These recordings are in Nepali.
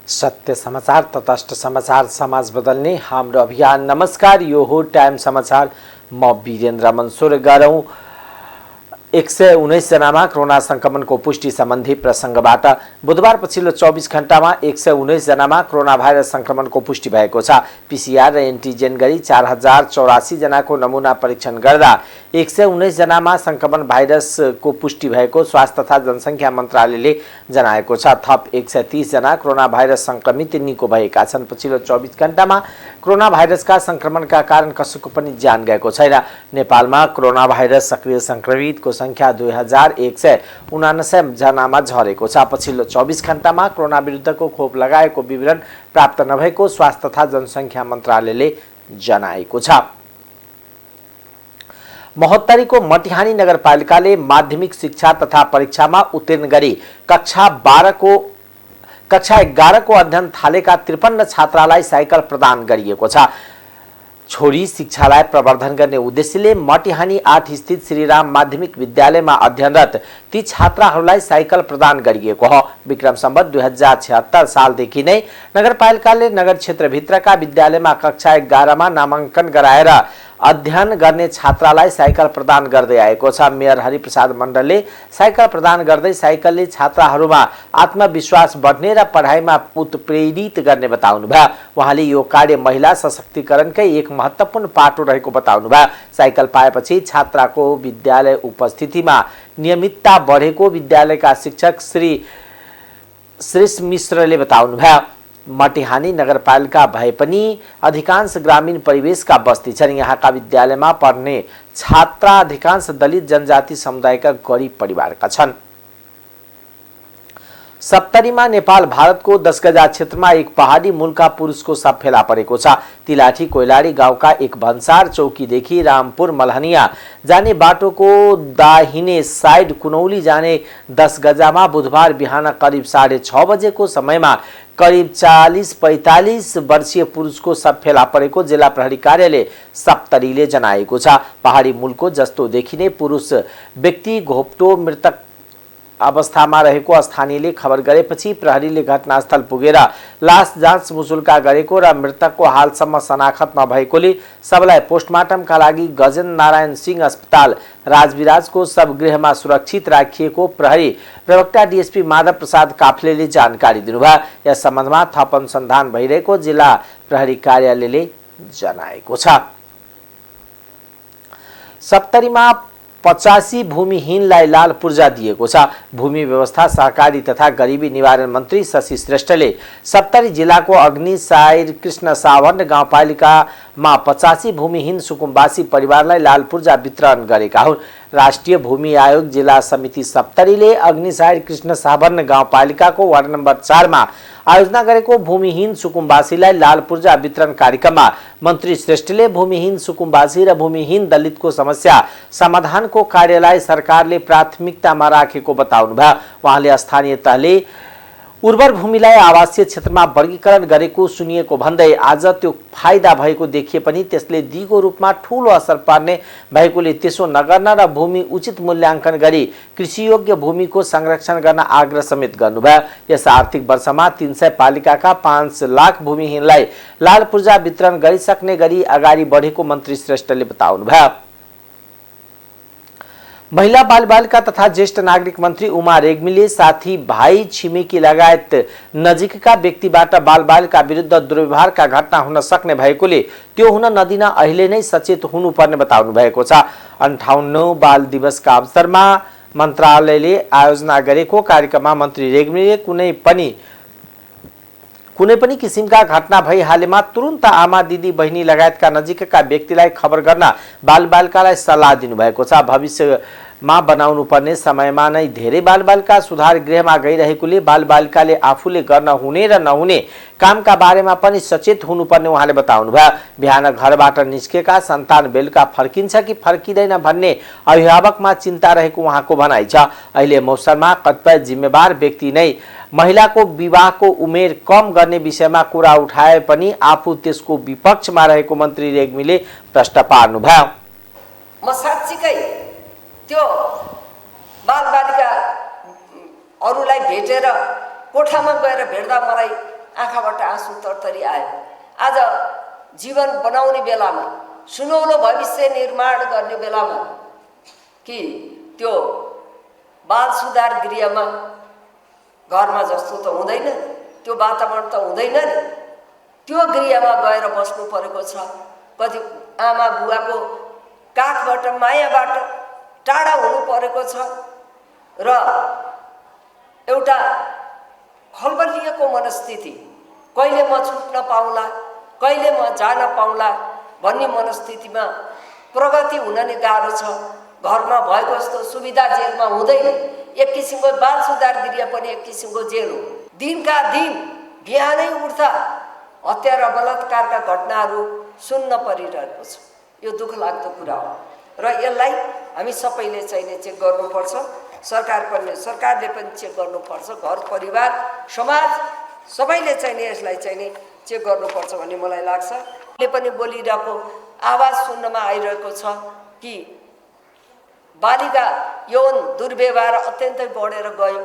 सत्य समाचार, तटस्थ समाचार, समाज बदल्ने हाम्रो अभियान। नमस्कार, यो हो टाइम समाचार। म वीरेन्द्र मनसुर। गरौँ 119 जनामा कोरोना संक्रमणको पुष्टि सम्बन्धी प्रसङ्गबाट। बुधबार पछिल्लो 24 घण्टामा 119 जनामा कोरोना भाइरस संक्रमणको पुष्टि भएको छ। पीसीआर र एन्टिजेन गरी 4084 जनाको नमुना परीक्षण गर्दा 119 जनामा संक्रमण भाइरसको पुष्टि भएको स्वास्थ्य तथा जनसङ्ख्या मन्त्रालयले जनाएको छ। थप 130 जना कोरोना भाइरस संक्रमित निको भएका छन्। पछिल्लो 24 घण्टामा कोरोना भाइरसका संक्रमणका कारण कसैको पनि ज्यान गएको छैन। नेपालमा कोरोना भाइरस सक्रिय संक्रमितको संख्या 2179 जनामा झरेको छ। पछिल्लो 24 घण्टामा कोरोना विरुद्धको खोप लगाएको विवरण प्राप्त नभएको स्वास्थ्य तथा जनसङ्ख्या मन्त्रालयले जनाएको छ। महोत्तरीको मटिहानी नगरपालिकाले माध्यमिक शिक्षा तथा परीक्षामा उत्तीर्ण गरी कक्षा 11 को अध्ययन थालेका 53 छात्रालाई साइकल प्रदान गरिएको छ। छोरी शिक्षालाई प्रवर्धन गर्ने उद्देश्यले मटिहानी 8 स्थित श्रीराम माध्यमिक विद्यालयमा अध्ययनरत ती छात्राहरूलाई साइकल प्रदान गरिएको हो। विक्रम सम्वत 2076 सालदेखि नै नगरपालिकाले नगर क्षेत्रभित्रका विद्यालयमा कक्षा 11 मा नामाङ्कन गराएर अध्ययन गर्ने छात्रालाई साइकल प्रदान गर्दै आएको छ। मेयर हरिप्रसाद मण्डलले साइकल प्रदान गर्दै साइकलले छात्राहरूमा आत्मविश्वास बढ्ने र पढाइमा उत्प्रेरित गर्ने बताउनुभयो। उहाँले यो कार्य महिला सशक्तिकरणकै एक महत्त्वपूर्ण पाटो रहेको बताउनुभयो। साइकल पाएपछि छात्राको विद्यालय उपस्थितिमा नियमितता बढेको विद्यालयका शिक्षक श्री श्रेष मिश्रले बताउनुभयो। मटिहानी नगरपालिका भए पनि अधिकांश ग्रामीण परिवेशका बस्ती छन्। यहाँका विद्यालयमा पढ्ने छात्रा अधिकांश दलित जनजाति समुदायका गरिब परिवारका छन्। सप्तरीमा नेपाल भारतको 10 गजा क्षेत्रमा एक पहाडी मूलका पुरुषको शव फेला परेको छ। तिलाठी कोइलाडी गाउँका एक भन्सार चौकीदेखि रामपुर मलहनिया जाने बाटोको दाहिने साइड कुनौली जाने 10 गजामा बुधबार बिहान करिब 6:30 बजेको समयमा करिब 40-45 वर्षीय पुरुषको शव फेला परेको जिल्ला प्रहरी कार्यालय सप्तरीले जनाएको छ। पहाडी मूलको जस्तो देखिने पुरुष व्यक्ति घोप्टो मृतक अवस्थामा रहेको स्थानीयले खबर गरेपछि प्रहरीले घटनास्थल पुगेर लास जाँच मुसुल्का गरेको र मृतकको हालसम्म शनाखत नभएकोले सबलाई पोस्टमार्टमका लागि गजेन्द्र नारायण सिंह अस्पताल राजविराजको शवगृहमा सुरक्षित राखिएको प्रहरी प्रवक्ता डीएसपी माधव प्रसाद काफ्लेले जानकारी दिनुभयो। यस सम्बन्धमा थप अनुसन्धान भइरहेको जिल्ला प्रहरी कार्यालयले जनाएको छ। सप्तरीमा 85 भूमिहीनलाई लाल पूर्जा दिएको छ। भूमि व्यवस्था सहकारी तथा गरिबी निवारण मन्त्री शशि श्रेष्ठले सप्तरी जिल्लाको अग्निसायर कृष्ण सावर्ण गाउँपालिकामा 85 भूमिहीन सुकुम्बासी परिवारलाई लाल पूर्जा वितरण गरेका हुन्। राष्ट्रिय भूमि आयोग जिल्ला समिति सप्तरीले अग्निसायर कृष्ण सावर्ण गाउँपालिकाको वार्ड नम्बर 4 मा आयोजना गरेको भूमिहीन सुकुम्बासीलाई लाल पूर्जा वितरण कार्यक्रममा मन्त्री श्रेष्ठले भूमिहीन सुकुम्बासी र भूमिहीन दलितको समस्या समाधानको कार्यलाई सरकारले प्राथमिकतामा राखेको बताउनुभयो। उहाँले स्थानीय तहले उर्वर भूमिलाई आवासीय क्षेत्रमा वर्गीकरण गरेको सुनिएको भन्दै आज त्यो फाइदा भएको देखिए पनि त्यसले दिगो रूपमा ठूलो असर पार्ने भएकोले त्यसो नगर्न र भूमि उचित मूल्याङ्कन गरी कृषियोग्य भूमिको संरक्षण गर्न आग्रह समेत गर्नुभयो। यस आर्थिक वर्षमा 300 पालिकाका 5 लाख भूमिहीनलाई लाल पूर्जा वितरण गरिसक्ने गरी अगाडि बढेको मन्त्री श्रेष्ठले बताउनुभयो। महिला बालबालिका तथा ज्येष्ठ नागरिक मन्त्री उमा रेग्मीले साथी भाइ छिमेकी लगायत नजिकका व्यक्तिबाट बालबालिका विरुद्ध दुर्व्यवहारका घटना हुन सक्ने भएकोले त्यो हुन नदिन अहिले नै सचेत हुनुपर्ने बताउनु भएको छ। 58औं बाल दिवसका अवसरमा मन्त्रालयले आयोजना गरेको कार्यक्रममा मन्त्री रेग्मीले कुनै पनि किसिमका घटना भइहालेमा तुरुन्त आमा दिदी बहिनी लगायतका नजिकका व्यक्तिलाई खबर गर्न बालबालिकालाई सल्लाह दिनुभएको छ। भविष्यमा बनाउनु पर्ने समयमा नै धेरै बालबालिका सुधार गृहमा गइरहेकोले बालबालिकाले आफूले गर्न हुने र नहुने कामका बारेमा पनि सचेत हुनुपर्ने उहाँले बताउनुभयो। बिहान घरबाट निस्केका सन्तान बेलुका फर्किन्छ कि फर्किँदैन भन्ने अभिभावकमा चिन्ता रहेको उहाँको भनाइ छ। अहिले मौसममा कतिपय जिम्मेवार व्यक्ति नै महिलाको विवाहको उमेर कम गर्ने विषयमा कुरा उठाए पनि आफू त्यसको विपक्षमा रहेको मन्त्री रेग्मीले प्रश्न पार्नुभयो। म साच्चीकै त्यो बालबालिका अरूलाई भेटेर कोठामा गएर भेट्दा मलाई आँखाबाट आँसु तरतरी आयो। आज जीवन बनाउने बेलामा, सुनौलो भविष्य निर्माण गर्ने बेलामा कि त्यो बाल सुधार गृहमा घरमा जस्तो त हुँदैन, त्यो वातावरण त हुँदैन नि। त्यो गृहमा गएर बस्नु परेको छ। कति आमा बुवाको काखबाट, मायाबाट टाढा हुनु परेको छ र एउटा खलबलिएको मनस्थिति, कहिले म छुट्न पाउला, कहिले म जान पाउला भन्ने मनस्थितिमा प्रगति हुन नै गाह्रो छ। घरमा भएको जस्तो सुविधा जेलमा हुँदैन। एक किसिमको बाल सुधार गृह पनि एक किसिमको जेल हो। दिनका दिन बिहानै उठ्दा हत्या र बलात्कारका घटनाहरू सुन्न परिरहेको छ। यो दुःखलाग्दो कुरा हो र यसलाई हामी सबैले चाहिँ चेक गर्नुपर्छ। सरकारले पनि चेक गर्नुपर्छ। घर परिवार समाज सबैले चाहिँ यसलाई चाहिँ चेक गर्नुपर्छ भन्ने मलाई लाग्छ। ले पनि बोलिरहेको आवाज सुन्नमा आइरहेको छ कि बालिका यौन दुर्व्यवहार अत्यन्तै बढेर गयो,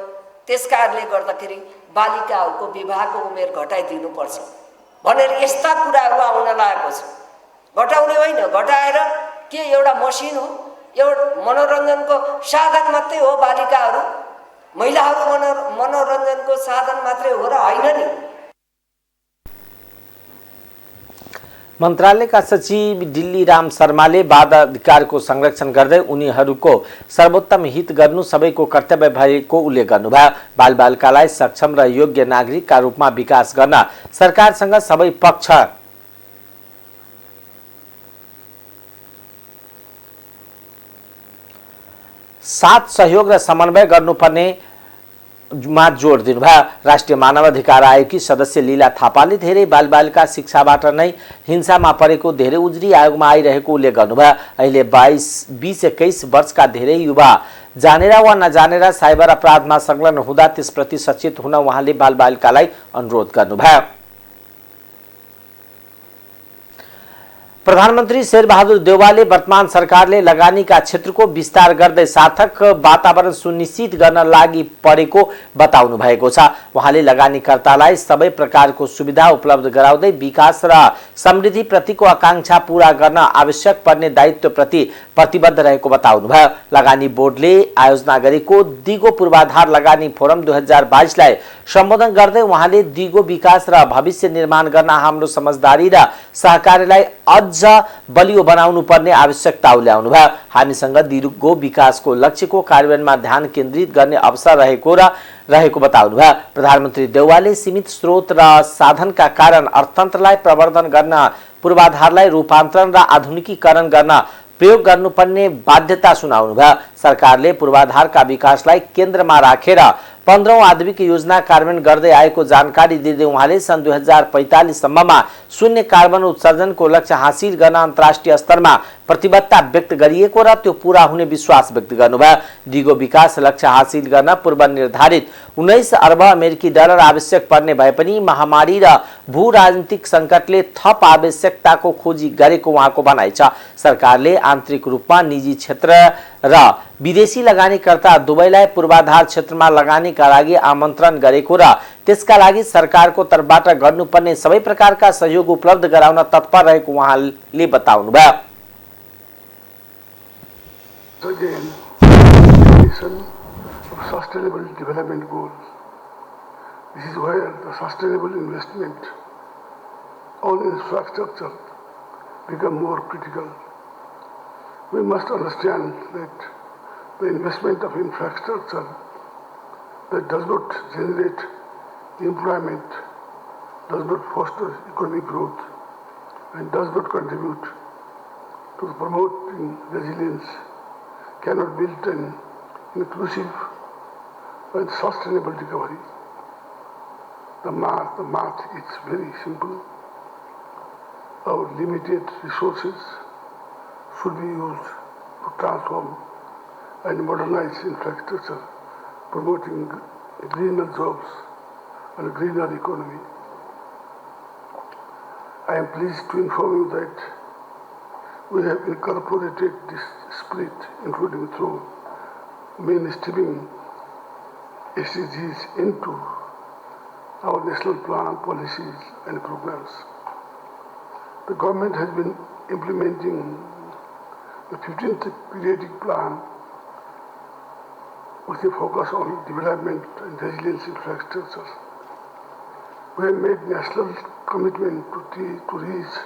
त्यसकारणले गर्दाखेरि बालिकाहरूको विवाहको उमेर घटाइदिनुपर्छ भनेर यस्ता कुराहरू आउन लागेको छ। घटाउने होइन, घटाएर के एउटा मसिन हो, एउटा मनोरञ्जनको साधन मात्रै हो बालिकाहरू, महिलाहरू मनोरञ्जनको साधन मात्रै हो र होइन नि। मन्त्रालयका सचिव दिल्लीराम शर्माले बाल अधिकारको संरक्षण गर्दै उनीहरूको सर्वोत्तम हित गर्नु सबैको कर्तव्य भएको उल्लेख गर्नुभयो। बालबालिकालाई सक्षम र योग्य नागरिकका रूपमा विकास गर्न सरकारसँग सबै पक्ष साथ सहयोग र समन्वय गर्नुपर्ने मा जोड दिनुभयो। राष्ट्रिय मानवाधिकार आयोगकी सदस्य लीला थापाले धेरै बालबालिका शिक्षाबाट नै हिंसामा परेको धेरै उजुरी आयोगमा आइरहेको उल्लेख गर्नुभयो। अहिले 20-21 वर्षका धेरै युवा जानेर वा नजानेर साइबर अपराधमा संलग्न हुँदा त्यसप्रति सचेत हुन उहाँले बालबालिकालाई अनुरोध गर्नुभयो। प्रधानमन्त्री शेरबहादुर देउवाले वर्तमान सरकारले लगानीका क्षेत्रको विस्तार गर्दै सार्थक वातावरण सुनिश्चित गर्न लागि परेको बताउनु भएको छ। उहाँले लगानीकर्तालाई सबै प्रकारको सुविधा उपलब्ध गराउँदै विकास र समृद्धि प्रतिको आकांक्षा पूरा गर्न आवश्यक पर्ने दायित्वप्रति प्रतिबद्ध रहेको बताउनुभयो। लगानी बोर्डले आयोजना गरेको दिगो पूर्वाधार लगानी फोरम 2022लाई सम्बोधन गर्दै उहाँले दिगो विकास र भविष्य निर्माण गर्न हाम्रो समझदारी र सहकारीलाई अझ बलियो बनाउनु पर्ने आवश्यकता उल्याउनु भयो। हामीसँग दिगो विकासको लक्ष्यको कार्यान्वयनमा ध्यान केन्द्रित गर्ने अवसर रहेको बताउनु भयो। प्रधानमन्त्री देउवाले सीमित स्रोत र साधनका कारण अर्थतन्त्रलाई प्रवर्धन गर्न, पूर्वाधारलाई रूपान्तरण र आधुनिकीकरण गर्न प्रयोग गर्नुपर्ने बाध्यता सुनाउनु भयो। सरकारले पूर्वाधारका विकासलाई केन्द्रमा राखेर 15औं आधुनिक योजना कार्यान्वयन गर्दै आएको जानकारी दिँदै उहाँले सन् 2045 सम्ममा शून्य कार्बन उत्सर्जनको लक्ष्य हासिल गर्न अन्तर्राष्ट्रिय स्तरमा प्रतिबद्धता व्यक्त गरिएको र त्यो पूरा हुने विश्वास व्यक्त गर्नुभयो। दिगो विकास लक्ष्य हासिल गर्न पूर्व निर्धारित 19 अर्ब अमेरिकी डलर आवश्यक पर्ने भए पनि महामारी र भू राजनीतिक संकटले थप आवश्यकताको खोजी गरेको उहाँको भनाइ छ। सरकारले आन्तरिक रूपमा निजी क्षेत्र र विदेशी लगानीकर्ता दुवैलाई पूर्वाधार क्षेत्रमा लगानीका लागि आमन्त्रण गरेको र त्यसका लागि सरकारको तर्फबाट गर्नुपर्ने सबै प्रकारका सहयोग उपलब्ध गराउन तत्पर रहेको उहाँले बताउनुभयो। Sustainable development goals. This is where the sustainable investment on infrastructure become more critical. We must understand that the investment of infrastructure that does not generate employment, does not foster economic growth, and does not contribute to promoting resilience cannot build an inclusive and sustainable recovery. The math is very simple. Our limited resources should be used to transform and modernize infrastructure, promoting greener jobs and a greener economy. I am pleased to inform you that we have incorporated this spirit, including through mainstreaming SDGs into our national plan, policies and programs. The government has been implementing the 15th pediatric plan with a focus on development and resilience infrastructure. We have made national commitment to reach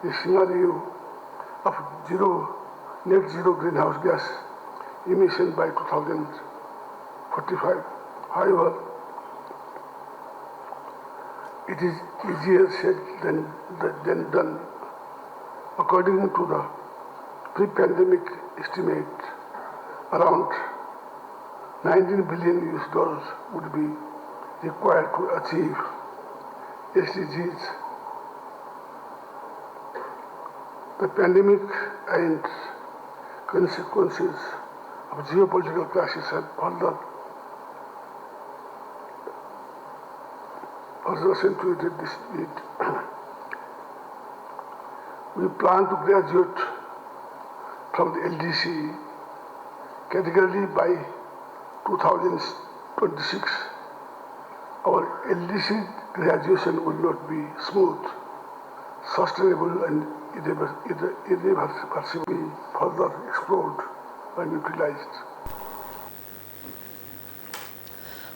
a scenario of net zero greenhouse gas emission by 2045. However, it is easier said than done. According to the pre-pandemic estimate, around $19 billion would be required to achieve SDGs. The pandemic and consequences of geopolitical crisis have further accentuated this need. We plan to graduate from the LDC category by 2026. Our LDC graduation will not be smooth, sustainable and irreversibly further explored and utilized.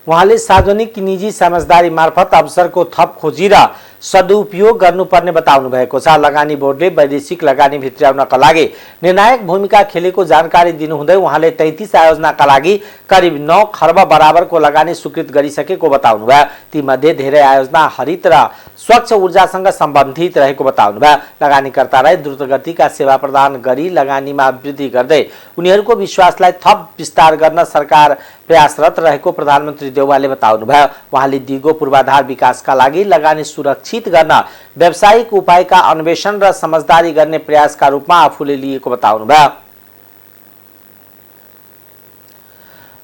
उहाँले सार्वजनिक निजी समझदारी मार्फत अवसरको थप खोजी र सदुपयोग गर्नुपर्ने बताउनु भएको छ। लगानी बोर्डले वैदेशिक लगानी भित्र्याउनका लागि निर्णायक भूमिका खेलेको जानकारी दिनुहुँदै उहाँले 33 आयोजनाका लागि करिब 9 खर्ब बराबरको लगानी स्वीकृत गरिसकेको बताउनुभयो। तीमध्ये धेरै आयोजना हरित र स्वच्छ ऊर्जासँग सम्बन्धित रहेको बताउनुभयो। लगानीकर्तालाई द्रुतगतिका सेवा प्रदान गरी लगानीमा वृद्धि गर्दै उनीहरूको विश्वासलाई थप विस्तार गर्न सरकार प्रयासरत रहेको प्रधानमन्त्री देउवाले बताउनुभयो। उहाँले दिगो पूर्वाधार विकासका लागि लगानी सुरक्षित गर्न व्यावसायिक उपायका अन्वेषण र समझदारी गर्ने प्रयासका रूपमा आफूले लिएको बताउनुभयो।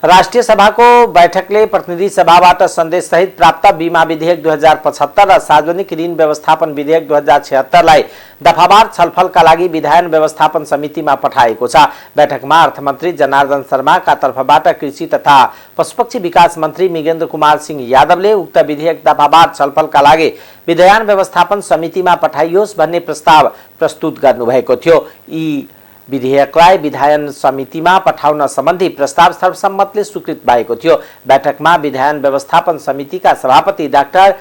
राष्ट्रिय सभाको बैठकले प्रतिनिधि सभाबाट सन्देश सहित प्राप्त बीमा विधेयक 2075 र सार्वजनिक ऋण व्यवस्थापन विधेयक 2076 लाई दफावार छलफलका लागि विधायन व्यवस्थापन समितिमा पठाएको छ। बैठकमा अर्थमन्त्री जनार्दन शर्माका तर्फबाट कृषि तथा पशुपक्षी विकास मन्त्री मिगेन्द्र कुमार सिंह यादवले उक्त विधेयक दफावार छलफलका लागि विधायन व्यवस्थापन समितिमा पठाइयोस् भन्ने प्रस्ताव प्रस्तुत गर्नुभएको थियो। यी विधेयकलाई विधायन समितिमा पठाउन सम्बन्धी प्रस्ताव सर्वसम्मतले स्वीकृत भएको थियो। बैठकमा विधायन व्यवस्थापन समितिका सभापति डाक्टर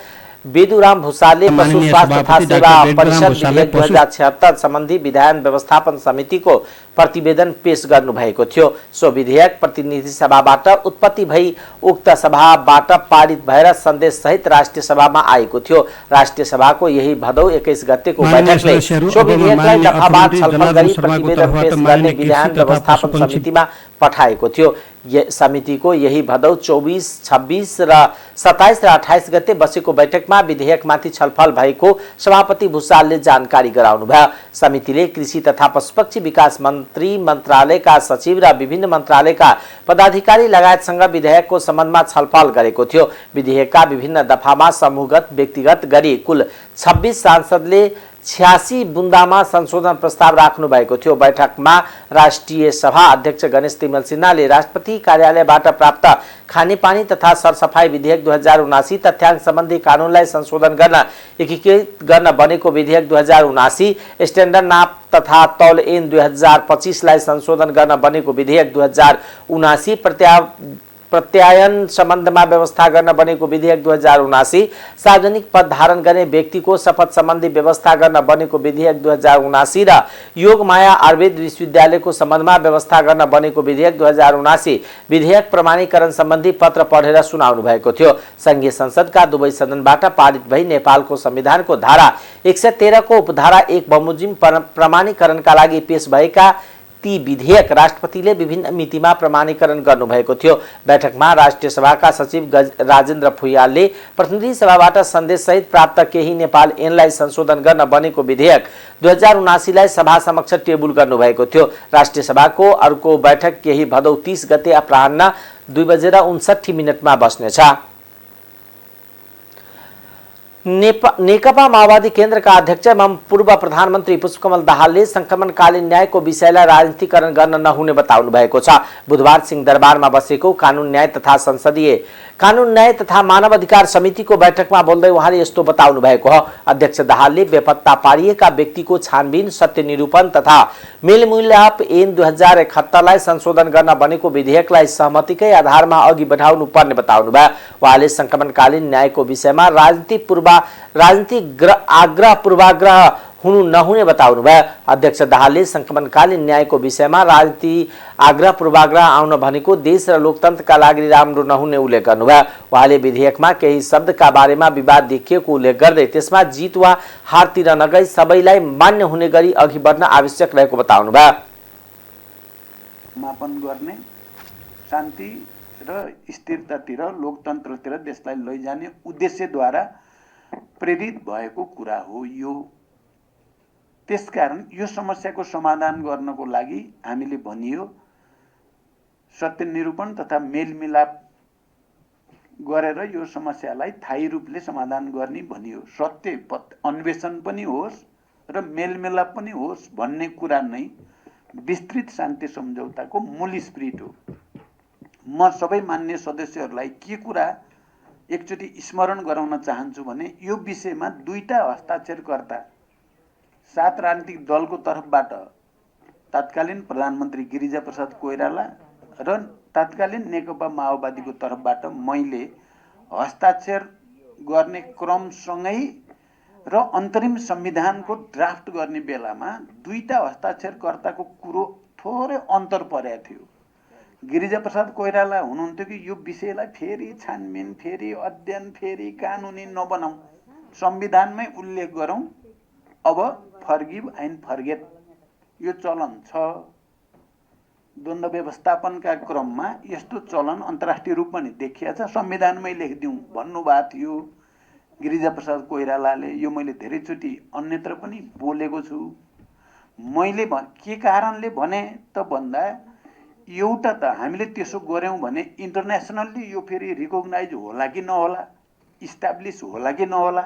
बेदुराम भूषालले पशु स्वास्थ्य तथा सेवा परिषद विधेयक 2076 सम्बन्धी विधायन व्यवस्थापन समितिको प्रतिवेदन पेश गर्नु भएको थियो। सो विधेयक प्रतिनिधि सभाबाट उत्पत्ति भई उक्त सभाबाट पारित भएर सन्देश सहित राष्ट्रिय सभामा आएको थियो। राष्ट्रिय सभाको यही भदौ 21 गतेको बैठकले सो विधेयकलाई दफावार छलफल गरी प्रतिवेदन पेश गर्ने विधायन व्यवस्थापन समितिमा पठाएको थियो। समितिको यही भदौ 24, 26 र 27 र 28 गते बसेको बैठकमा विधेयकमाथि छलफल भएको सभापति भूषालले जानकारी गराउनुभयो। समितिले कृषि तथा पशुपक्षी विकास मन्त्री मन्त्रालयका सचिव र विभिन्न मन्त्रालयका पदाधिकारी लगायतसँग विधेयकको सम्बन्धमा छलफल गरेको थियो। विधेयकका विभिन्न दफामा समूहगत व्यक्तिगत गरी कुल 26 सांसदले 86 बुन्दामा संशोधन प्रस्ताव राख्नु भएको थियो। बैठकमा राष्ट्रिय सभा अध्यक्ष गणेश तिमल सिन्हाले राष्ट्रपति कार्यालयबाट प्राप्त खानेपानी तथा सरसफाई विधेयक 2079 तथ्याङ्क सम्बन्धी कानूनलाई संशोधन गर्न एकीकृत गर्न बनेको विधेयक 2079, स्ट्यान्डर्ड नाप तथा तौल ऐन 2025 लाई संशोधन गर्न बनेको विधेयक 2079, प्रत्यायन सम्बन्धमा व्यवस्था गर्न बनेको विधेयक 2079, सार्वजनिक पद धारण गर्ने व्यक्तिको शपथ सम्बन्धी व्यवस्था गर्न बनेको विधेयक 2079 र योगमाया आयुर्वेद विश्वविद्यालयको सम्बन्धमा व्यवस्था गर्न बनेको विधेयक 2079 विधेयक प्रमाणीकरण सम्बन्धी पत्र पढेर सुनाउनु भएको थियो। संघीय संसदका दुवै सदनबाट पारित भई नेपालको संविधानको धारा 113 को उपधारा 1 बमोजिम प्रमाणीकरणका लागि पेश भएका ती विधेयक राष्ट्रपतिले विभिन्न मितिमा प्रमाणीकरण गर्नुभएको थियो। बैठकमा राष्ट्रिय सभाका सचिव राजेन्द्र फुयालले प्रतिनिधि सभाबाट सन्देश सहित प्राप्त केही नेपाल ऐनलाई संशोधन गर्न बनेको विधेयक 2079 लाई सभा समक्ष टेबुल गर्नुभएको थियो। राष्ट्रिय सभाको अर्को बैठक केही भदौ 30 गते अपराह्न 2:59 बस्नेछ। नेकपा माओवादी केन्द्रका अध्यक्ष एवं पूर्व प्रधानमन्त्री पुष्पकमल दाहालले संक्रमणकालीन न्यायको विषयलाई राजनीतिकरण गर्न नहुने बताउनु भएको छ। बुधबार सिंहदरबारमा बसेको कानून न्याय तथा संसदीय कानून न्याय तथा मानव अधिकार समितिको बैठकमा बोल्दै उहाँले यस्तो बताउनु भएको हो। अध्यक्ष दाहालले बेपत्ता पारिएका व्यक्तिको छानबिन, सत्य निरूपण तथा मेलमिलाप ऐन 2071लाई संशोधन गर्न बनेको विधेयकलाई सहमतिकै आधारमा अघि बढाउनु पर्ने बताउनु भयो। उहाँले संक्रमणकालीन न्यायको विषयमा राजनीतिक आग्रह पूर्वाग्रह हुनु नहुने बताउनु भयो। अध्यक्ष दाहालले संक्रमणकालीन न्यायको विषयमा राजनीति आग्रह पूर्वाग्रह आउन भनेको देश र लोकतन्त्रका लागि राम्रो नहुने उल्लेख गर्नुभयो। उहाँले विधेयकमा केही शब्दका बारेमा विवाद देखिएको उल्लेख गर्दै त्यसमा जित वा हारतिर नगई सबैलाई मान्य हुने गरी अघि बढ्न आवश्यक रहेको बताउनु भयो। मापन गर्ने, शान्ति र स्थिरतातिर, लोकतन्त्रतिर देशलाई लैजाने उद्देश्यद्वारा प्रेरित भएको कुरा हो यो। त्यसकारण यो समस्याको समाधान गर्नको लागि हामीले भनियो सत्य निरूपण तथा मेलमिलाप गरेर यो समस्यालाई स्थायी रूपले समाधान गर्ने भनियो। सत्य अन्वेषण पनि होस् र मेलमिलाप पनि होस् भन्ने कुरा नै विस्तृत शान्ति सम्झौताको मूल स्पिरिट हो। म सबै मान्य सदस्यहरूलाई के कुरा एकचोटि स्मरण गराउन चाहन्छु भने यो विषयमा दुईटा हस्ताक्षरकर्ता 7 राजनीतिक दलको तर्फबाट तत्कालीन प्रधानमन्त्री गिरिजाप्रसाद कोइराला र तत्कालीन नेकपा माओवादीको तर्फबाट मैले हस्ताक्षर गर्ने क्रमसँगै र अन्तरिम संविधानको ड्राफ्ट गर्ने बेलामा दुईटा हस्ताक्षरकर्ताको कुरो थोरै अन्तर परेको थियो। गिरिजाप्रसाद कोइराला हुनुहुन्थ्यो कि यो विषयलाई फेरि छानबिन, फेरि अध्ययन, फेरि कानुनी नबनाऊ, संविधानमै उल्लेख गरौँ, अब फर्गिभ एन्ड फर्गेट यो चलन छ। द्वन्द्व व्यवस्थापनका क्रममा यस्तो चलन अन्तर्राष्ट्रिय रूपमा नि देखिया छ, संविधानमै लेखिदिउँ भन्नुभएको थियो गिरिजाप्रसाद कोइरालाले। यो मैले धेरैचोटि अन्यत्र पनि बोलेको छु। मैले के कारणले भने त भन्दा एउटा त हामीले त्यसो गऱ्यौँ भने इन्टरनेसनल्ली यो फेरि रिकग्नाइज होला कि नहोला, इस्टाब्लिस होला कि नहोला,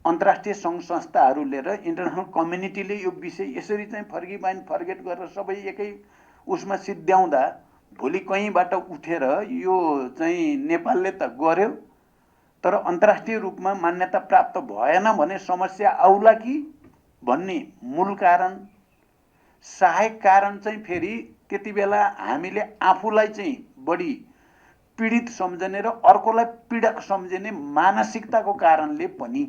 अन्तर्राष्ट्रिय सङ्घ संस्थाहरूले र इन्टरनेसनल कम्युनिटीले यो विषय यसरी चाहिँ फर्गिभ एन्ड फर्गेट गरेर सबै एकै उसमा सिद्ध्याउँदा भोलि कहीँबाट उठेर यो चाहिँ नेपालले त गर्यो तर अन्तर्राष्ट्रिय रूपमा मान्यता प्राप्त भएन भने समस्या आउला कि भन्ने मूल कारण। सहायक कारण चाहिँ फेरि त्यति बेला हामीले आफूलाई चाहिँ बढी पीडित सम्झने र अर्कोलाई पीडक सम्झने मानसिकताको कारणले पनि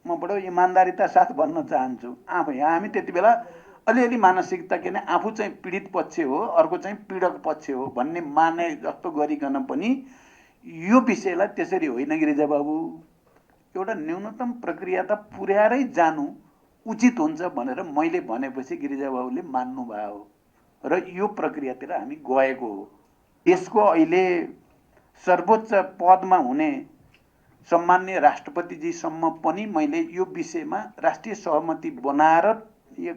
म बडो इमान्दारिता साथ भन्न चाहन्छु। हामी त्यति बेला अलिअलि मानसिकता के आफू चाहिँ पीडित पक्ष हो, अर्को चाहिँ पीडक पक्ष हो भन्ने माने जस्तो गरिकन पनि यो विषयलाई त्यसरी होइन गिरिजा बाबु, एउटा न्यूनतम प्रक्रिया त पुर्याएरै जानु उचित हुन्छ भनेर मैले भनेपछि गिरिजा बाबुले मान्नुभयो र यो प्रक्रियातिर हामी गएको हो। देशको अहिले सर्वोच्च पदमा हुने सम्माननीय राष्ट्रपतिजीसम्म पनि मैले यो विषयमा राष्ट्रिय सहमति बनाएर यो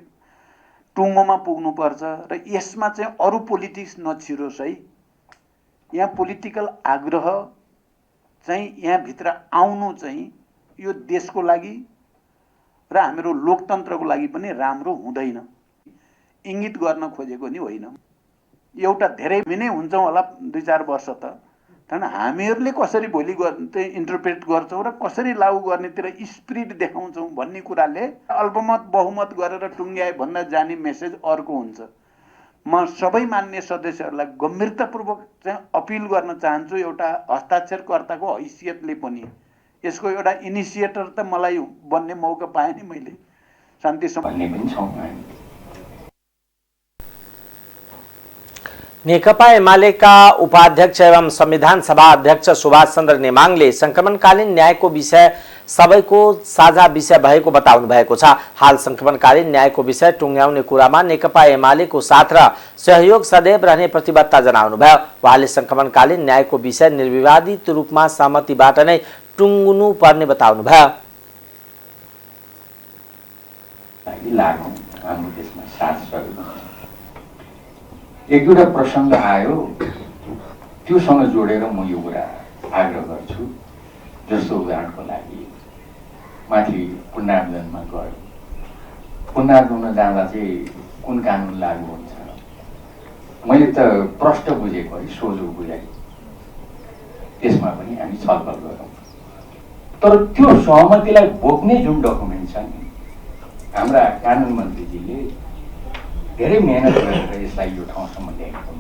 टुङ्गोमा पुग्नुपर्छ र यसमा चाहिँ अरू पोलिटिक्स नछिरोस् है। यहाँ पोलिटिकल आग्रह चाहिँ यहाँभित्र आउनु चाहिँ यो देशको लागि र हाम्रो लोकतन्त्रको लागि पनि राम्रो हुँदैन। इङ्गित गर्न खोजेको नि होइन। एउटा धेरै नै हुन्छौँ होला 2-4 वर्ष त, तर हामीहरूले कसरी भोलि चाहिँ इन्टरप्रेट गर्छौँ र कसरी लागू गर्नेतिर स्पिरिट देखाउँछौँ भन्ने कुराले अल्पमत बहुमत गरेर टुङ्ग्याए भन्दा जाने मेसेज अर्को हुन्छ। म सबै मान्य सदस्यहरूलाई गम्भीरतापूर्वक चाहिँ अपिल गर्न चाहन्छु, एउटा हस्ताक्षरकर्ताको हैसियतले पनि यसको एउटा इनिसिएटर त मलाई बन्ने मौका पाएँ नि मैले शान्ति भन्ने पनि छौँ। नेकपा एमालेका उपाध्यक्ष एवं संविधान सभा अध्यक्ष सुभाष चन्द्र नेमाङले संक्रमणकालीन न्यायको विषय सबैको साझा विषय भएको बताउनु भएको छ। हाल संक्रमणकालीन न्यायको विषय टुङ्ग्याउने कुरामा नेकपा एमालेको साथ र सहयोग सदैव रहने प्रतिबद्धता जनाउनु भयो। उहाँले संक्रमणकालीन न्यायको विषय निर्विवादित रूपमा सहमतिबाट नै टुङ्गनु पर्ने बताउनु भयो। एक दुईवटा प्रसङ्ग आयो त्योसँग जोडेर म यो कुरा आग्रह गर्छु। जस्तो उदाहरणको लागि माथि पुनरावलोकनमा गयो, पुनरावलोकन जाँदा चाहिँ कुन कानुन लागू हुन्छ मैले त प्रष्ट बुझेको है, सोझो बुझाइ त्यसमा पनि हामी छलफल गरौँ। तर त्यो सहमतिलाई बोक्ने जुन डकुमेन्ट छ नि, हाम्रा कानुन मन्त्रीजीले धेरै मेहनत गरेर यसलाई यो ठाउँसम्म ल्याएको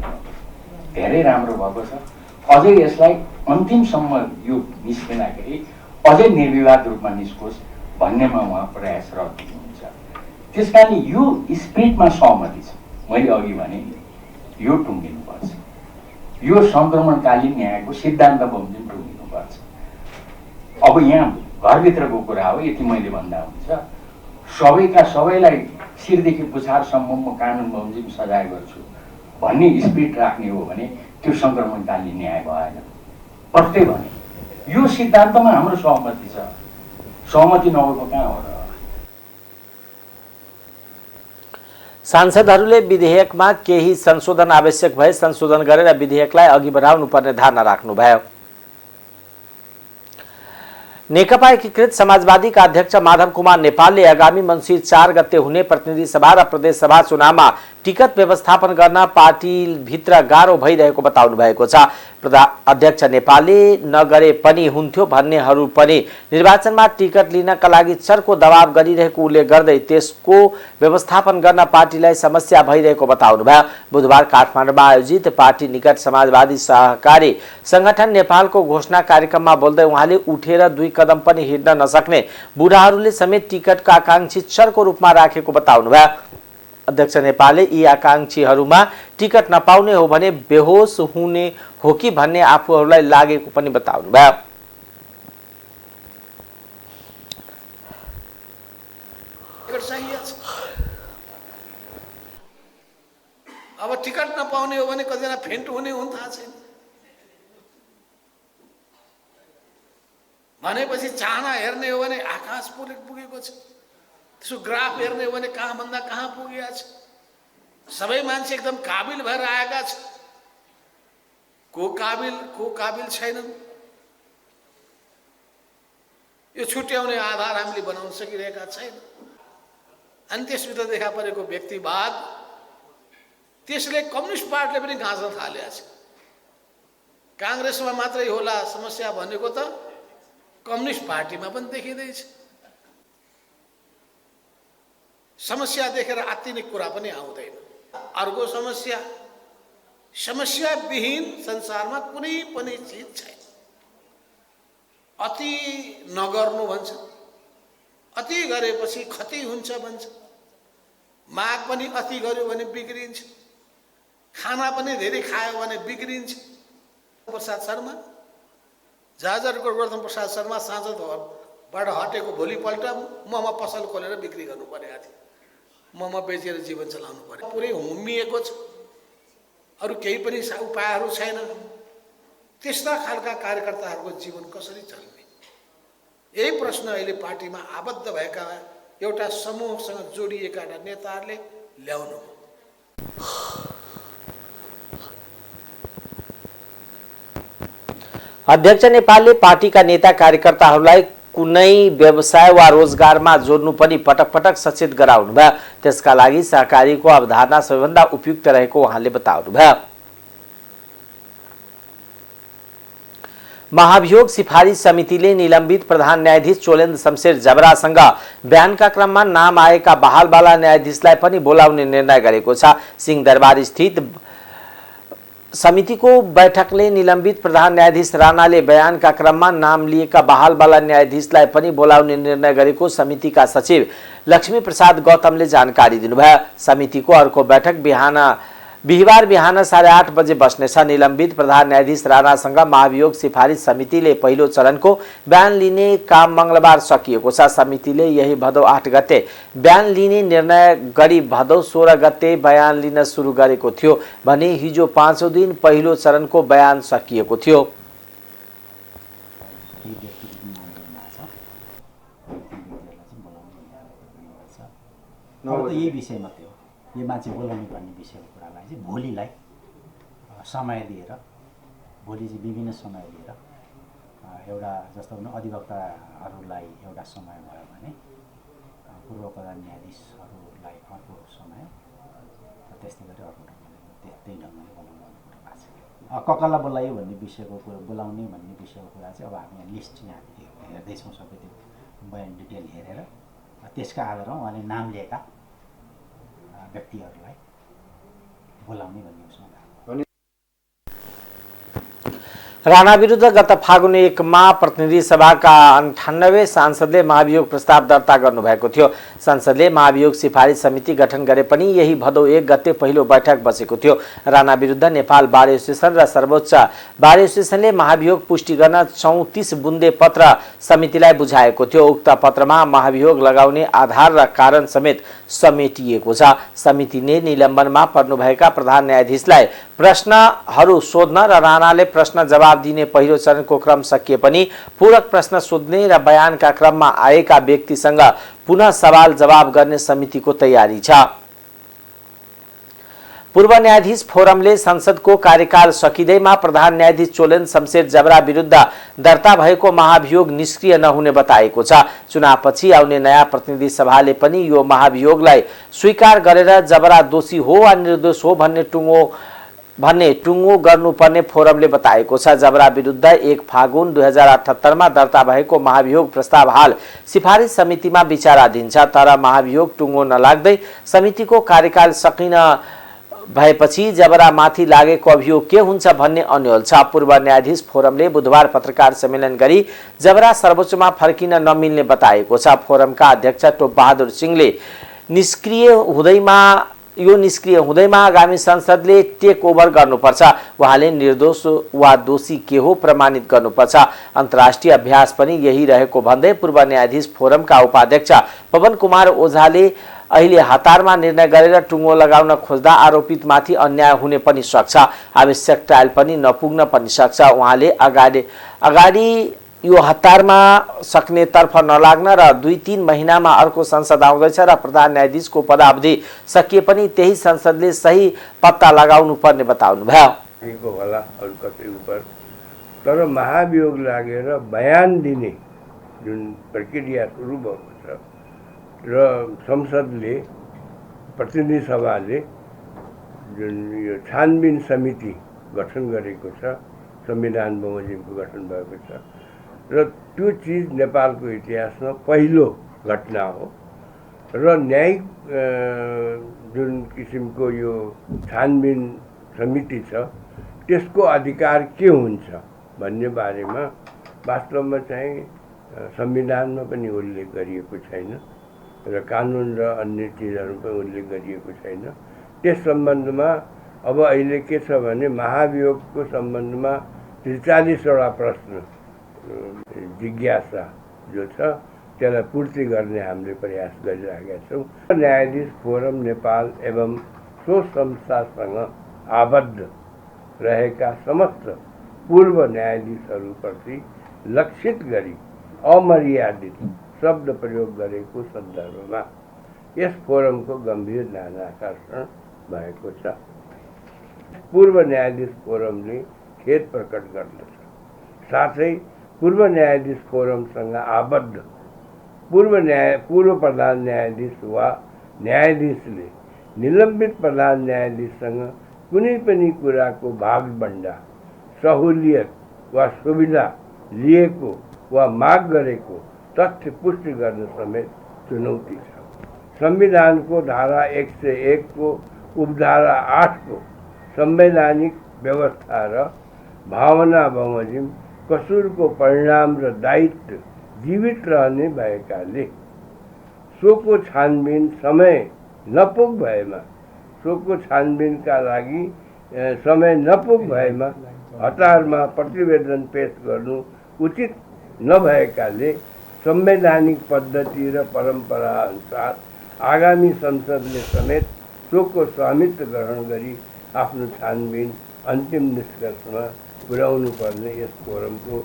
धेरै राम्रो भएको छ। अझै यसलाई अन्तिमसम्म यो निस्किँदाखेरि अझै निर्विवाद रूपमा निस्कोस् भन्नेमा उहाँ प्रयासरत हुनुहुन्छ। त्यस कारण यो स्पिरिटमा सहमति छ। मैले अघि भने यो टुङ्गिनुपर्छ, यो सङ्क्रमणकालीन न्यायको सिद्धान्त बमोजिम टुङ्गिनुपर्छ। अब यहाँ घरभित्रको कुरा हो, यति मैले भन्दा हुन्छ। सबैका सबैलाई शिरदेखि पुछारसम्म म कानुन बमोजिम सजाय गर्छु भन्ने स्पिरिट राख्ने हो भने त्यो सङ्क्रमणकालीन न्याय भएन। पट्टै भने यो सिद्धान्तमा हाम्रो सहमति छ, सहमति नभएको कहाँ हो र? सांसदहरूले विधेयकमा केही संशोधन आवश्यक भए संशोधन गरेर विधेयकलाई अघि बढाउनुपर्ने धारणा राख्नुभयो। नेकपा एकीकृत समाजवादीका अध्यक्ष माधव कुमार नेपालले आगामी मङ्सिर 4 गते हुने प्रतिनिधि सभा र प्रदेश सभा चुनावमा टिकट व्यवस्थापन गर्न पार्टीभित्र गाह्रो भइरहेको बताउनु भएको छ। अध्यक्ष नेपालले नगरे पनि हुन्थ्यो भन्नेहरू पनि निर्वाचनमा टिकट लिनका लागि चर्को दबाव गरिरहेको उल्लेख गर्दै त्यसको व्यवस्थापन गर्न पार्टीलाई समस्या भइरहेको बताउनुभयो। बुधबार काठमाडौँमा आयोजित पार्टी निकट समाजवादी सहकारी संगठन नेपालको घोषणा कार्यक्रममा बोल्दै उहाँले उठेर 2 कदम पनि हिँड्न नसक्ने बुढाहरूले समेत टिकटका आकांक्षी चर्को रूपमा राखेको बताउनुभयो। अध्यक्ष नेपालले यी आकांक्षीहरूमा टिकट नपाउने हो भने बेहोस हुने हो कि भन्ने आफूहरूलाई लागेको पनि बताउनुभयो। अब टिकट नपाउने हो भने कतिजना फेन्ट हुने हुन् थाहा छैन। भनेपछि चाहना हेर्ने हो भने आकाश पुगेको छ, त्यसको ग्राफ हेर्ने हो भने कहाँभन्दा कहाँ पुगेका छ। सबै मान्छे एकदम काबिल भएर आएका छ, को काबिल छैनन्। यो छुट्याउने आधार हामीले बनाउन सकिरहेका छैन। अनि त्यसभित्र देखा परेको व्यक्तिवाद त्यसले कम्युनिस्ट पार्टीले पनि गाँच्न थालेको छ। काङ्ग्रेसमा मात्रै होला समस्या भनेको त कम्युनिस्ट पार्टीमा पनि देखिँदैछ। समस्या देखेर आत्तिने कुरा पनि आउँदैन। अर्को समस्या विहीन संसारमा कुनै पनि चिज छैन। अति नगर्नु भन्छ, अति गरेपछि क्षति हुन्छ भन्छ। माग पनि अति गर्यो भने बिग्रिन्छ, खाना पनि धेरै खायो भने बिग्रिन्छ। प्रसाद शर्मा, जाजरको गोवर्धन प्रसाद शर्मा सांसदबाट हटेको भोलिपल्ट मोमो पसल खोलेर बिक्री गर्नु परेको थियो। मोमो बेचेर जीवन चलाउनु पर्यो। पुरै हुम्मिएको छ, अरू केही पनि उपायहरू छैन। त्यस्ता खालका कार्यकर्ताहरूको जीवन कसरी चल्ने, यही प्रश्न अहिले पार्टीमा आबद्ध भएका एउटा समूहसँग जोडिएका नेताहरूले ल्याउनु। अध्यक्ष नेपालले पार्टीका नेता कार्यकर्ताहरूलाई कुनै व्यवसाय वा रोजगारमा जोड्नु पनि पटक पटक सचेत गराउनुभयो। त्यसका लागि सहकारीको अवधारणा सबैभन्दा उपयुक्त रहेको उहाँले बताउनुभयो। महाभियोग सिफारिस समितिले निलम्बित प्रधान न्यायाधीश चोलेन्द्र शमशेर जबरासँग बयानका क्रममा नाम आएका बहालवाला न्यायाधीशलाई पनि बोलाउने निर्णय गरेको छ। सिंहदरबार स्थित समितिको बैठकले निलम्बित प्रधान न्यायाधीश राणाले बयानका क्रममा नाम लिएका बहालवाला न्यायाधीशलाई पनि बोलाउने निर्णय गरेको समितिका सचिव लक्ष्मी प्रसाद गौतमले जानकारी दिनुभयो। समितिको अर्को बैठक बिहिबार बिहान 8:30 बजे बस्नेछ। निलम्बित प्रधान न्यायाधीश राणासँग महाभियोग सिफारिस समितिले पहिलो चरणको बयान लिने काम मंगलबार सकिएको छ। समितिले यही भदौ 8 गते बयान लिने निर्णय गरी भदौ 16 गते बयान लिन सुरु गरेको थियो भने हिजो 5औं दिन पहिलो चरणको बयान सकिएको थियो। यही विषयमा थियो, यो मान्छे बोलाउनु पर्ने विषयको कुरालाई चाहिँ भोलिलाई समय दिएर, भोलि चाहिँ विभिन्न समय लिएर एउटा जस्तो अधिवक्ताहरूलाई एउटा समय भयो भने पूर्व प्रधान न्यायाधीशहरूलाई अर्को समय, त्यस्तै गरी अर्को ढङ्गले त्यही ढङ्गले बोलाउनु भएको छ। कसलाई बोलायो भन्ने विषयको कुरा, बोलाउने भन्ने विषयको कुरा चाहिँ अब हामी यहाँ लिस्ट यहाँ हेर्दैछौँ, सबै त्यो बयान डिटेल हेरेर त्यसका आधारमा उहाँले नाम लिएका व्यक्तिहरूलाई बोलाउने भन्ने उसमा राणा विरुद्ध गत फागुन 1 मा प्रतिनिधि सभाका 98 सांसदले महाभियोग प्रस्ताव दर्ता गर्नुभएको थियो। संसदले महाभियोग सिफारिस समिति गठन गरे पनि यही भदौ 1 गते पहिलो बैठक बसेको थियो। राणा विरुद्ध नेपाल बार एसोसिएसन र सर्वोच्च बार एसोसिएसनले महाभियोग पुष्टि गर्न 34 बुन्दे पत्र समितिलाई बुझाएको थियो। उक्त पत्रमा महाभियोग लगाउने आधार र कारण समेत समेटिएको छ। समितिले निलम्बनमा पर्नुभएका प्रधान न्यायाधीशलाई प्रश्नहरू सोध्न र राणाले प्रश्न जवाब दिने पहिलो चरणको क्रम सकिए पनि पूरक प्रश्न सोध्ने र बयानका क्रममा आएका व्यक्तिसँग पुनः सवाल जवाब गर्ने समितिको तयारी छ। पूर्व न्यायाधीश फोरमले संसदको कार्यकाल सकिँदैमा प्रधान न्यायाधीश चोलेन शमशेर जबरा विरुद्ध दर्ता भएको महाभियोग निष्क्रिय नहुने बताएको छ। चुनावपछि आउने नयाँ प्रतिनिधि सभाले पनि यो महाभियोगलाई स्वीकार गरेर जबरा दोषी हो वा निर्दोष हो भन्ने टुङ्गो गर्नुपर्ने फोरमले बताएको छ। जबरा विरुद्ध 1 फागुन 2078 मा दर्ता भएको महाभियोग प्रस्ताव हाल सिफारिस समितिमा विचाराधीन छ। तर महाभियोग टुङ्गो नलाग्दै समितिको कार्यकाल सकिन भएपछि जबरामाथि लागेको अभियोग के हुन्छ भन्ने अन्यल छ। पूर्व न्यायाधीश फोरमले बुधबार पत्रकार सम्मेलन गरी जबरा सर्वोच्चमा फर्किन नमिल्ने बताएको छ। फोरमका अध्यक्ष टोपबहादुर सिंहले निष्क्रिय हुँदैमा आगामी संसदले टेक ओभर गर्नुपर्छ। उहाँले निर्दोष वा दोषी के हो प्रमाणित गर्नुपर्छ। अन्तर्राष्ट्रिय अभ्यास पनि यही रहेको भन्दै पूर्व न्यायाधीश फोरमका उपाध्यक्ष पवन कुमार ओझाले अहिले हतारमा निर्णय गरेर टुङ्गो लगाउन खोज्दा आरोपितमाथि अन्याय हुने पनि सक्छ, आवश्यक ट्रायल पनि नपुग्न पनि सक्छ। उहाँले अगाडि यो हतारमा सक्नेतर्फ नलाग्न र 2-3 महिनामा अर्को संसद आउँदैछ र प्रधान न्यायाधीशको पदावधि सकिए पनि त्यही संसदले सही पत्ता लगाउनु पर्ने बताउनुभयो। तर महाभियोग लागेर बयान दिने जुन प्रक्रिया सुरु भएको छ र संसदले प्रतिनिधि सभाले जुन यो छानबिन समिति गठन गरेको छ, संविधान बमोजिमको गठन भएको छ र त्यो चिज नेपालको इतिहासमा पहिलो घटना हो र न्यायिक जुन किसिमको यो छानबिन समिति छ त्यसको अधिकार के हुन्छ भन्ने बारेमा वास्तवमा चाहिँ संविधानमा पनि उल्लेख गरिएको छैन र कानुन र अन्य चिजहरूमा उल्लेख गरिएको छैन। त्यस सम्बन्धमा अब अहिले के छ भने महाभियोगको सम्बन्धमा 43वटा प्रश्न जिज्ञासा जो छ त्यसलाई पूर्ति गर्ने हामीले प्रयास गरिरहेका छौँ। न्यायाधीश फोरम नेपाल एवं सो संस्थासँग आबद्ध रहेका समस्त पूर्व न्यायाधीशहरूप्रति लक्षित गरी अमर्यादित शब्द प्रयोग गरेको सन्दर्भमा यस फोरमको गम्भीर ध्यानाकर्षण भएको छ। पूर्व न्यायाधीश फोरमले खेद प्रकट गर्दछ। साथै पूर्व न्यायाधीश फोरमसँग आबद्ध पूर्व प्रधान न्यायाधीश वा न्यायाधीशले निलम्बित प्रधान न्यायाधीशसँग कुनै पनि कुराको भागबण्डा, सहुलियत वा सुविधा लिएको वा माग गरेको तथ्य पुष्टि गर्न समेत चुनौती छ। संविधानको धारा 101 को उपधारा 8 को संवैधानिक व्यवस्था र भावना बमोजिम कसुरको परिणाम र दायित्व जीवित रहने भएकाले सोको छानबिन समय नपुग भएमा सोको छानबिनका लागि समय नपुग भएमा हतारमा प्रतिवेदन पेश गर्नु उचित नभएकाले संवैधानिक पद्धति र परम्परा अनुसार आगामी संसदले समेत सोको स्वामित्व ग्रहण गरी आफ्नो छानबिन अन्तिम निष्कर्षमा पुर्याउनु पर्ने यस फोरमको।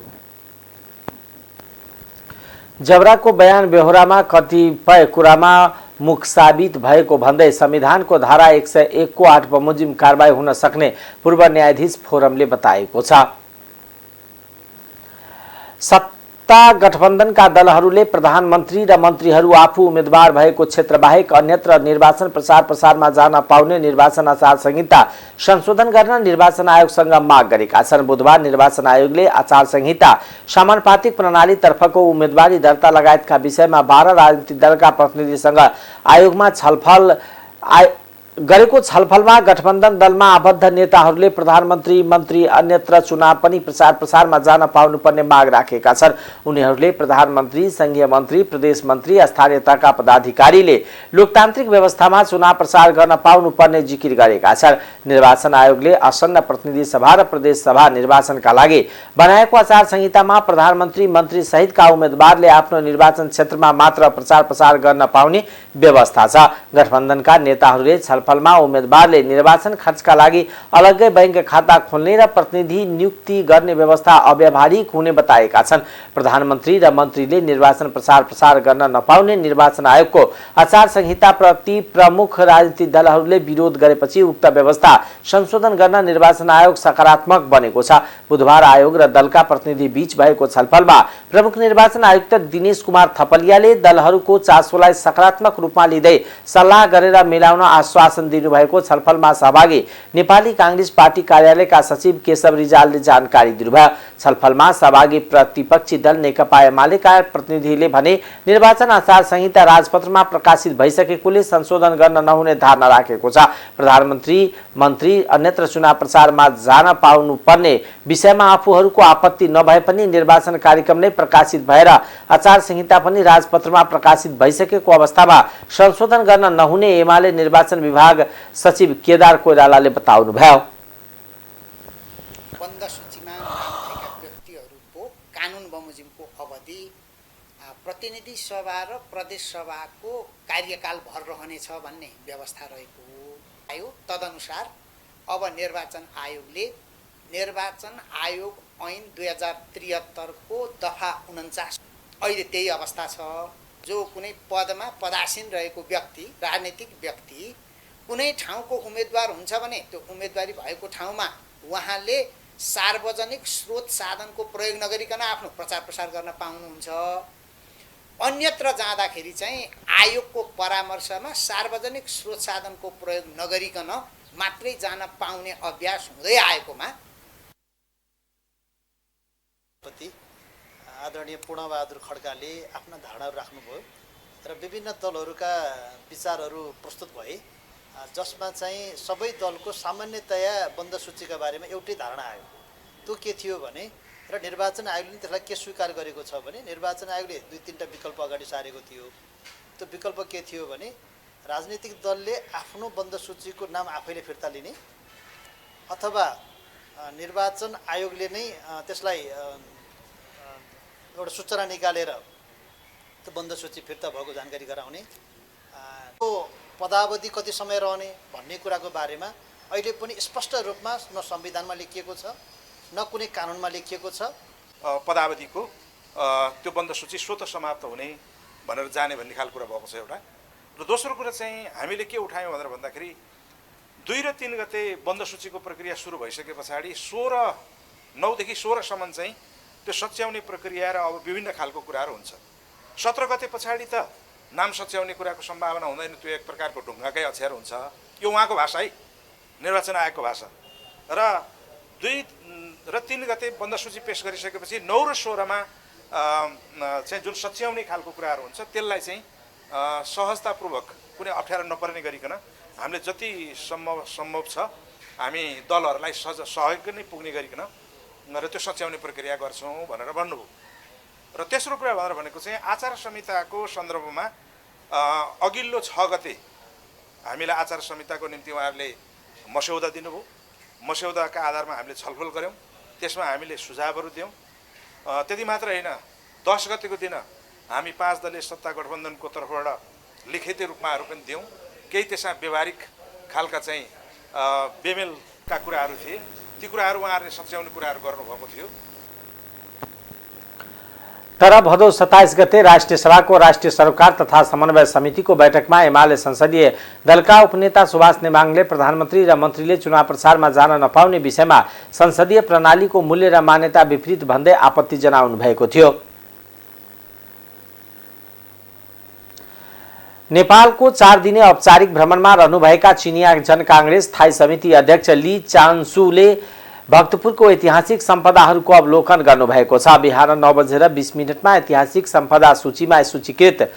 जबराको बयान बेहोरामा कतिपय कुरामा मुख साबित भएको भन्दै संविधानको धारा 101 को 8 बमोजिम कारबाही हुन सक्ने पूर्व न्यायाधीश फोरमले बताएको छ। सत्ता गठबन्धनका दलहरूले प्रधानमन्त्री र मन्त्रीहरू आफू उम्मेदवार भएको क्षेत्रबाहेक अन्यत्र निर्वाचन प्रसारमा जान पाउने निर्वाचन आचार संहिता संशोधन गर्न निर्वाचन आयोगसँग माग गरेका छन्। बुधबार निर्वाचन आयोगले आचार संहिता समानुपातिक प्रणालीतर्फको उम्मेदवारी दर्ता लगायतका विषयमा 12 राजनीतिक दलका प्रतिनिधिसँग आयोगमा गरेको छलफलमा गठबन्धन दलमा आबद्ध नेताहरूले प्रधानमन्त्री मन्त्री अन्यत्र चुनाव पनि प्रसारमा जान पाउनुपर्ने माग राखेका छन्। उनीहरूले प्रधानमन्त्री, संघीय मन्त्री, प्रदेश मन्त्री, स्थानीय तहका पदाधिकारीले लोकतान्त्रिक व्यवस्थामा चुनाव प्रसार गर्न पाउनुपर्ने जिकिर गरेका छन्। निर्वाचन आयोगले आसन्न प्रतिनिधि सभा र प्रदेश सभा निर्वाचनका लागि बनाएको आचार संहितामा प्रधानमन्त्री, मन्त्री सहितका उम्मेदवारले आफ्नो निर्वाचन क्षेत्रमा मात्र प्रसार गर्न पाउने व्यवस्था छ। गठबन्धनका नेताहरूले छलफलमा उम्मेदवारले निर्वाचन खर्चका लागि अलग्गै बैंक खाता खोल्ने र प्रतिनिधि नियुक्ति गर्ने व्यवस्था अव्यावहारिक हुने बताएका छन्। प्रधानमन्त्री र मन्त्रीले निर्वाचन प्रसार गर्न नपाउने निर्वाचन आयोगको आचार संहिता प्रति प्रमुख राजनीतिक दलहरूले विरोध गरेपछि उक्त व्यवस्था संशोधन गर्न निर्वाचन आयोग सकारात्मक बनेको छ। बुधबार आयोग र दलका प्रतिनिधि बीच भएको छलफलमा प्रमुख निर्वाचन आयुक्त दिनेश कुमार थपलियाले दलहरूको चासोलाई सकारात्मक रूपमा लिँदै सल्लाह गरेर मिलाउन आश्वासन दिनुभएको छलफलमा सहभागी नेपाली कांग्रेस पार्टी कार्यालयका सचिव केशव रिजालले जानकारी दिनुभयो। छलफलमा सहभागी प्रतिपक्षी दल नेकपा एमालेका प्रतिनिधिले भने निर्वाचन आचार संहिता राजपत्रमा प्रकाशित भइसकेकोले संशोधन गर्न नहुने धारणा राखेको छ। प्रधानमन्त्री, मन्त्री अन्यत्र चुनाव प्रचारमा जान पाउनुपर्ने विषयमा आफूहरूको आपत्ति नभए पनि निर्वाचन कार्यक्रम नै प्रकाशित भएर आचार संहिता पनि राजपत्रमा प्रकाशित भइसकेको अवस्थामा संशोधन गर्न नहुने एमाले निर्वाचन विभाग सचिव केदार कोइरालाले बताउनुभयो। बन्द सूचीमा नाम भएका व्यक्तिहरूको कानुन बमोजिमको अवधि प्रतिनिधि सभा र प्रदेश सभाको कार्यकाल भर रहनेछ भन्ने व्यवस्था रहेको आयो। तदनुसार अब निर्वाचन आयोगले निर्वाचन आयोग ऐन 2073 को दफा 49 अहिले त्यही अवस्था छ। जो कुनै पदमा पदासीन रहेको व्यक्ति, राजनीतिक व्यक्ति कुनै ठाउँको उम्मेदवार हुन्छ भने त्यो उम्मेदवारी भएको ठाउँमा उहाँले सार्वजनिक स्रोत साधनको प्रयोग नगरिकन आफ्नो प्रचार गर्न पाउनुहुन्छ। अन्यत्र जाँदाखेरि चाहिँ आयोगको परामर्शमा सार्वजनिक स्रोत साधनको प्रयोग नगरिकन मात्रै जान पाउने अभ्यास हुँदै आएकोमा आदरणीय पूर्णबहादुर खड्काले आफ्ना धारणाहरू राख्नुभयो र विभिन्न दलहरूका विचारहरू प्रस्तुत भए, जसमा चाहिँ सबै दलको सामान्यतया बन्द सूचीका बारेमा एउटै धारणा आयो। त्यो के थियो भने र निर्वाचन आयोगले त्यसलाई के स्वीकार गरेको छ भने निर्वाचन आयोगले 2-3टा विकल्प अगाडि सारेको थियो। त्यो विकल्प के थियो भने राजनीतिक दलले आफ्नो बन्द सूचीको नाम आफैले फिर्ता लिने अथवा निर्वाचन आयोगले नै त्यसलाई एउटा सूचना निकालेर त्यो बन्द सूची फिर्ता भएको जानकारी गराउने, त्यो पदावधि कति समय रहने भन्ने कुराको बारेमा अहिले पनि स्पष्ट रूपमा न संविधानमा लेखिएको छ न कुनै कानुनमा लेखिएको छ। पदावधिको त्यो बन्द सूची स्वतः समाप्त हुने भनेर जाने भन्ने खालको कुरा भएको छ एउटा। र दोस्रो कुरा चाहिँ हामीले के उठायौँ भनेर भन्दाखेरि 2 र 3 गते बन्द सूचीको प्रक्रिया सुरु भइसके पछाडि 9 देखि 16 सम्म चाहिँ त्यो सच्याउने प्रक्रिया र अब विभिन्न खालको कुराहरू हुन्छ। 17 गते पछाडि त नाम सच्याउने कुराको सम्भावना हुँदैन, त्यो एक प्रकारको ढुङ्गाकै अक्षर हुन्छ। यो उहाँको भाषा है, निर्वाचन आयोगको भाषा। र 2 र 3 गते बन्द सूची पेश गरिसकेपछि 9 र 16 मा चाहिँ जुन सच्याउने खालको कुराहरू हुन्छ त्यसलाई चाहिँ सहजतापूर्वक कुनै अप्ठ्यारो नपर्ने गरिकन हामीले जति सम्भव छ हामी दलहरूलाई सहयोग नै पुग्ने गरिकन र त्यो सच्याउने प्रक्रिया गर्छौँ भनेर भन्नुभयो। र तेस्रो कुरा भनेर भनेको चाहिँ आचार संहिताको सन्दर्भमा अघिल्लो 6 गते हामीलाई आचार संहिताको निम्ति उहाँहरूले मस्यौदा दिनुभयो। मस्यौदाका आधारमा हामीले छलफल गऱ्यौँ, त्यसमा हामीले सुझावहरू दियौँ। त्यति मात्र होइन, 10 गतेको दिन हामी 5 दलीय सत्ता गठबन्धनको तर्फबाट लिखित रूपमाहरू पनि दियौँ। केही त्यसमा व्यवहारिक खालका चाहिँ बेमेलका कुराहरू थिए, ती कुराहरू उहाँहरूले सच्याउने कुराहरू गर्नुभएको थियो। तर भदौ 27 गते राष्ट्रिय सभाको राष्ट्रिय सरोकार तथा समन्वय समितिको बैठकमा एमाले संसदीय दलका उपनेता सुभाष नेमाङले प्रधानमन्त्री र मन्त्रीले चुनाव प्रचारमा जान नपाउने विषयमा संसदीय प्रणालीको मूल्य र मान्यता विपरीत भन्दै आपत्ति जनाउनु भएको थियो। नेपालको 4 दिने औपचारिक भ्रमणमा रहनुभएका चिनिया जन कांग्रेस थाई समिति अध्यक्ष ली चान्सुले भक्तपुरको ऐतिहासिक सम्पदाहरूको अवलोकन गर्नुभएको छ। बिहान 9:20 ऐतिहासिक सम्पदा सूचीमा सूचीकृत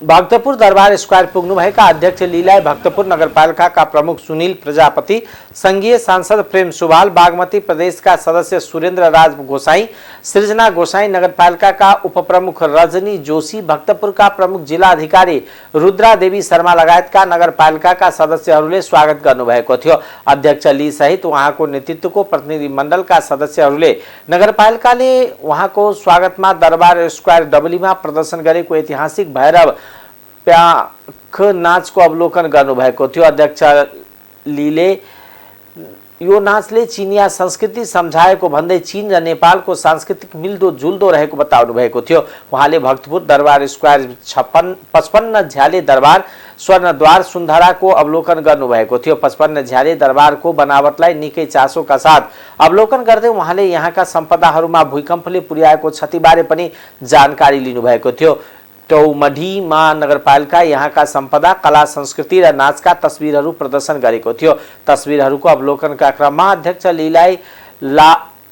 भक्तपुर दरबार स्क्वायर पुग्नुभएका अध्यक्ष लीलाई भक्तपुर नगरपालिकाका प्रमुख सुनिल प्रजापति, संघीय सांसद प्रेम सुवाल, बागमती प्रदेशका सदस्य सुरेन्द्र राज गोसाई, सृजना गोसाई, नगरपालिकाका उपप्रमुख रजनी जोशी, भक्तपुरका प्रमुख जिल्ला अधिकारी रुद्रा देवी शर्मा लगायतका नगरपालिकाका सदस्यहरूले स्वागत गर्नुभएको थियो। अध्यक्ष ली सहित उहाँको नेतृत्वको प्रतिनिधि मण्डलका सदस्यहरूले नगरपालिकाले उहाँको स्वागतमा दरबार स्क्वायर डबलीमा प्रदर्शन गरेको ऐतिहासिक भैरव प्याख नाचको अवलोकन गर्नुभएको थियो। अध्यक्ष लीले यो नाचले चिनिया संस्कृति सम्झाएको भन्दै चीन र नेपालको सांस्कृतिक मिल्दो जुल्दो रहेको बताउनु भएको थियो। उहाँले भक्तपुर दरबार स्क्वायर 55 झ्याले दरबार स्वर्णद्वार सुन्धराको अवलोकन गर्नुभएको थियो। 55 झ्याले दरबारको बनावटलाई निकै चासोका साथ अवलोकन गर्दै उहाँले यहाँका सम्पदाहरूमा भूकम्पले पुर्याएको क्षतिबारे पनि जानकारी लिनुभएको थियो। टौमढीमा नगरपालिका यहाँका सम्पदा, कला, संस्कृति र नाचका तस्बिरहरू प्रदर्शन गरेको थियो। तस्बिरहरूको अवलोकनका क्रममा अध्यक्ष लीलाई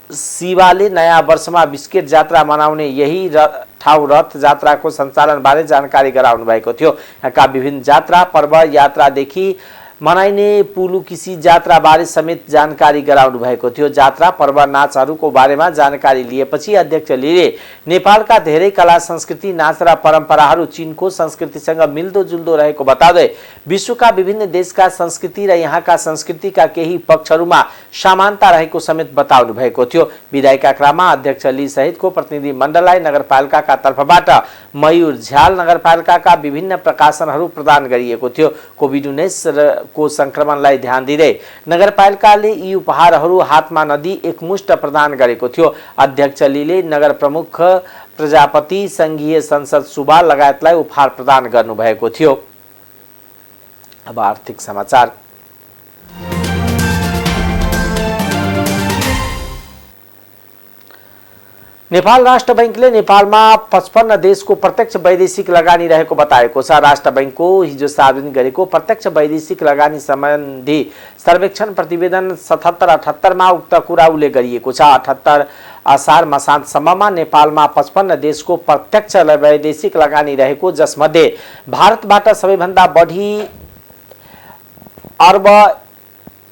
शिवाले नयाँ वर्षमा बिस्किट जात्रा मनाउने यही ठाउँ रथ जात्राको सञ्चालनबारे जानकारी गराउनु भएको थियो। यहाँका विभिन्न जात्रा, पर्व, यात्रादेखि मनाइने पुलुकिसी जात्रा बारे समेत जानकारी गराउनु भएको थियो। जात्रा, पर्व, नाचहरूको बारेमा जानकारी लिएपछि अध्यक्ष लीले नेपालका धेरै कला, संस्कृति, नाच र परम्पराहरू चीनको संस्कृतिसँग मिल्दोजुल्दो रहेको बताउँदै विश्वका विभिन्न देशका संस्कृति र यहाँका संस्कृतिका केही पक्षहरूमा समानता रहेको समेत बताउनु भएको थियो। विदायका क्रममा अध्यक्ष ली सहितको प्रतिनिधि मण्डललाई नगरपालिकाका तर्फबाट मयूर झ्याल, नगरपालिकाका विभिन्न प्रकाशनहरू प्रदान गरिएको थियो। कोभिड-19 को संक्रमणलाई ध्यान दिँदै नगरपालिकाले यी उपहारहरू हातमा नदिई एकमुष्ट प्रदान गरेको थियो। अध्यक्ष लीले नगर प्रमुख प्रजापति, संघीय संसद सुवाल लगायतलाई उपहार प्रदान गर्नुभएको थियो। अब आर्थिक समाचार। नेपाल राष्ट्र बैंकले नेपालमा 55 देशको प्रत्यक्ष वैदेशिक लगानी रहेको बताएको छ। राष्ट्र बैंकको हिजो सार्वजनिक गरेको प्रत्यक्ष वैदेशिक लगानी सम्बन्धी सर्वेक्षण प्रतिवेदन 77-78 मा उक्त कुरा उल्लेख गरिएको छ। 78 असार मसान्तसम्ममा नेपालमा 55 देशको प्रत्यक्ष वैदेशिक लगानी रहेको, जसमध्ये भारतबाट सबैभन्दा बढी अर्ब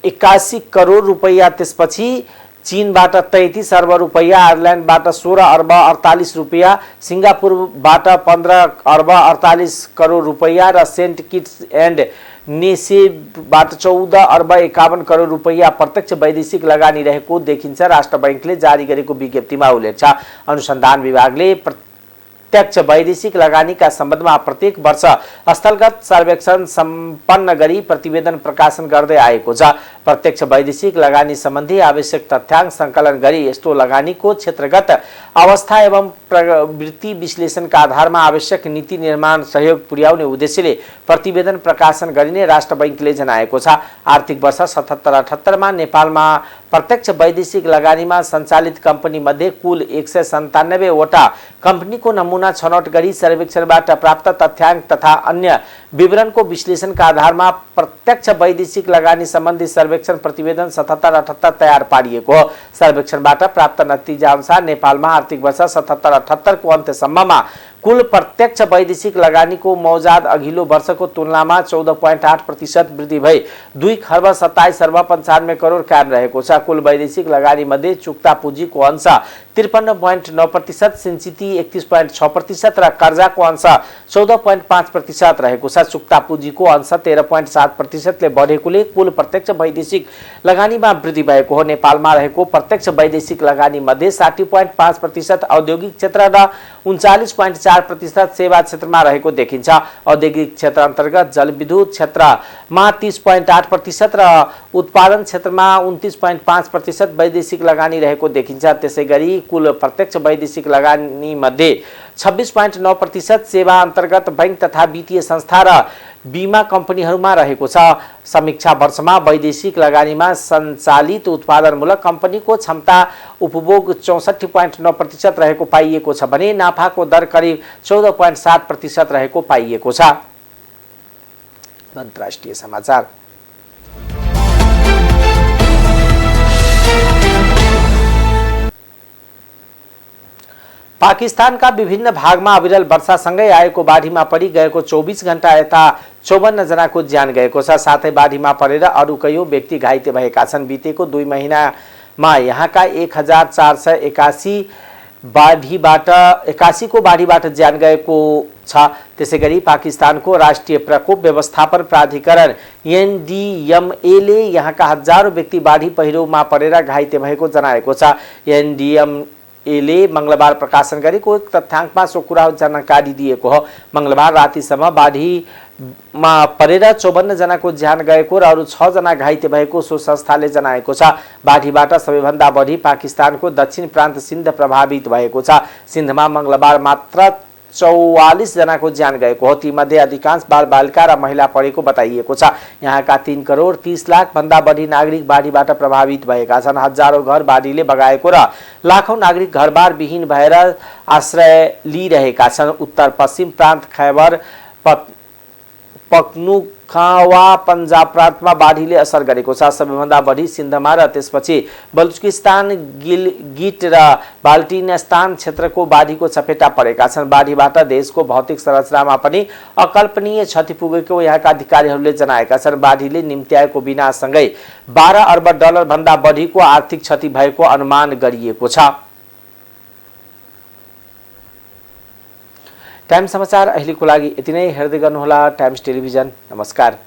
81 करोड रुपैयाँ, त्यसपछि चीनबाट 33 अर्ब रुपैयाँ, आयरल्यान्डबाट 16 अर्ब 48 रुपैयाँ, सिङ्गापुरबाट 15 अर्ब 48 करोड रुपैयाँ र सेन्ट किट्स एन्ड नेसेबाट 14 अर्ब 51 करोड रुपैयाँ प्रत्यक्ष वैदेशिक लगानी रहेको देखिन्छ। राष्ट्र बैंकले जारी गरेको विज्ञप्तिमा उल्लेख छ। अनुसन्धान विभागले प्रत्यक्ष वैदेशिक लगानीका सम्बन्धमा प्रत्येक वर्ष स्थलगत सर्वेक्षण सम्पन्न गरी प्रतिवेदन प्रकाशन गर्दै आएको छ। प्रत्यक्ष वैदेशिक लगानी सम्बन्धी आवश्यक तथ्याङ्क सङ्कलन गरी यस्तो लगानीको क्षेत्रगत अवस्था एवं प्रवृत्ति विश्लेषणका आधारमा आवश्यक नीति निर्माण सहयोग पुर्याउने उद्देश्यले प्रतिवेदन प्रकाशन गरिने राष्ट्र बैंकले जनाएको छ। आर्थिक वर्ष 77-78 मा नेपालमा प्रत्यक्ष वैदेशिक लगानीमा सञ्चालित कम्पनी मध्ये कुल 197 वटा कम्पनीको नमुना छनौट गरी सर्वेक्षणबाट प्राप्त तथ्याङ्क तथा अन्य विवरणको विश्लेषणका आधारमा प्रत्यक्ष वैदेशिक लगानी सम्बन्धी सर्वेक्षण प्रतिवेदन 77-78 तयार पारिएको हो। सर्वेक्षणबाट प्राप्त नतिजा अनुसार नेपालमा आर्थिक वर्ष 77-78 को अन्त्यसम्ममा कुल प्रत्यक्ष वैदेशिक लगानीको मौजाद अघिल्लो वर्षको तुलनामा 14.8% वृद्धि भई 2 खर्ब 27 अर्ब 95 करोड कायम रहेको छ। कुल वैदेशिक लगानी मध्ये चुक्ता पुँजीको अंश 53.9%, सिन्चिती 31.6% र कर्जाको अंश 14.5% रहेको छ। चुक्ता पुँजीको अंश 13.7% ले बढेकोले कुल प्रत्यक्ष वैदेशिक लगानीमा वृद्धि भएको हो। नेपालमा रहेको प्रत्यक्ष वैदेशिक लगानी मध्ये 60.5% औद्योगिक क्षेत्र र 39.4% सेवा क्षेत्रमा रहेको देखिन्छ। औद्योगिक क्षेत्र अन्तर्गत जलविद्युत क्षेत्रमा 30.8% र उत्पादन क्षेत्रमा 29.5% वैदेशिक लगानी रहेको देखिन्छ। त्यसैगरी कुल प्रत्यक्ष वैदेशिक लगानी मध्ये 26.9% सेवा अन्तर्गत बैंक तथा वित्तीय संस्था र बीमा कम्पनीहरूमा रहेको छ। समीक्षा वर्षमा वैदेशिक लगानीमा सञ्चालित उत्पादनमूलक कम्पनीको क्षमता उपभोग 64.9% रहेको पाइएको छ भने नाफाको दर करिब 14.7% रहेको पाइएको छ। अन्तर्राष्ट्रिय समाचार। पाकिस्तानका विभिन्न भागमा अविरल वर्षासँगै आएको बाढीमा परि गएको 24 घण्टा यता 54 जनाको ज्यान गएको छ। साथै बाढीमा परेर अरू कयौं व्यक्ति घाइते भएका छन्। बितेको 2 महिनामा यहाँका 1481 को बाढीबाट ज्यान गएको छ। त्यसैगरी पाकिस्तानको राष्ट्रिय प्रकोप व्यवस्थापन प्राधिकरण एनडीएमएले यहाँका हजारौं व्यक्ति बाढी पहिरोमा परेर घाइते भएको जनाएको छ। एनडीएमएले मंगलबार प्रकाशन गरेको एक तथ्याङ्कमा सो कुरा जानकारी दिएको हो। मंगलबार रातिसम्म बाढीमा परेर 54 जनाको ज्यान गएको र अरू 6 जना घाइते भएको सो संस्थाले जनाएको छ। बाढीबाट सबैभन्दा बढी पाकिस्तानको दक्षिण प्रान्त सिन्ध प्रभावित भएको छ। सिन्धमा मंगलबार मात्र 44 जनाको ज्यान गएको हो। तीमध्ये अधिकांश बालबालिका र महिला परेको बताइएको छ। यहाँका 3 करोड 30 लाख भन्दा बढी नागरिक बाढीबाट प्रभावित भएका छन्। हजारौं घर बाढीले बगाएको र लाखौं नागरिक घरबार विहीन भएर आश्रय लिइरहेका छन्। उत्तर पश्चिम प्रान्त खैबर पख्तुनख्वा पन्जाब प्रान्तमा बाढीले असर गरेको छ। सबैभन्दा बढी सिन्धमा र त्यसपछि बलुचिस्तान, गिलगिट र बाल्टिस्तान क्षेत्रको बाढीको चपेटा परेका छन्। बाढीबाट देशको भौतिक संरचनामा पनि अकल्पनीय क्षति पुगेको यहाँका अधिकारीहरूले जनाएका छन्। बाढीले निम्त्याएको विनाशसँगै 12 अर्ब डलर भन्दा बढीको आर्थिक क्षति भएको अनुमान गरिएको छ। टाइम्स समाचार अहिलेको लागि यति नै। हेर्दै गर्नुहोला टाइम्स टेलिभिजन। नमस्कार।